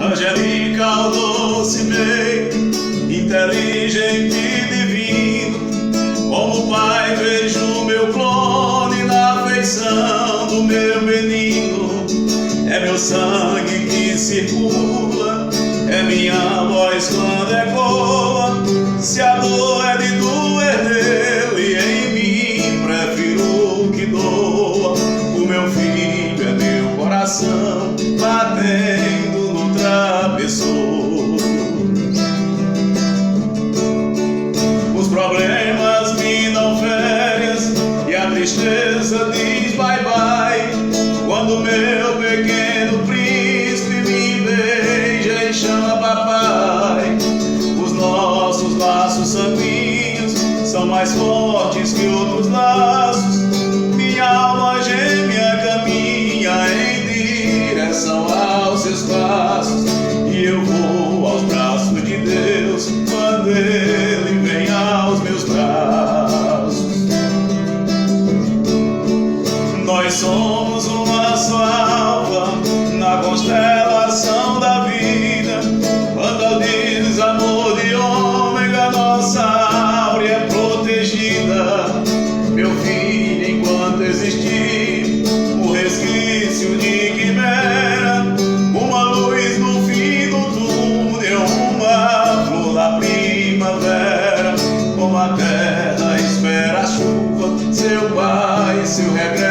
Angelical, doce bem, inteligente e divino, como pai vejo meu clone na feição do meu menino. É meu sangue que circula, é minha voz quando ecoa. Se a dor é de doer nele e em mim, prefiro que doa. O meu filho é meu coração batendo no travessor. Os problemas me dão férias e a tristeza diz bye bye. Quando meu pequeno príncipe me beija e chama papai. Os nossos laços sanguíneos são mais fortes que outros laços. Minha alma gêmea caminha em direção aos seus passos, e eu vou aos braços de Deus quando Ele vem aos meus braços. Nós somos uma só alma na constelação da vida. Quando ao desamor de ômega, nossa árvore é protegida. Meu filho, enquanto existir o resquício de quimera, uma luz no fim do túnel, uma flor da primavera. Como a terra espera a chuva, seu pai, seu regresso.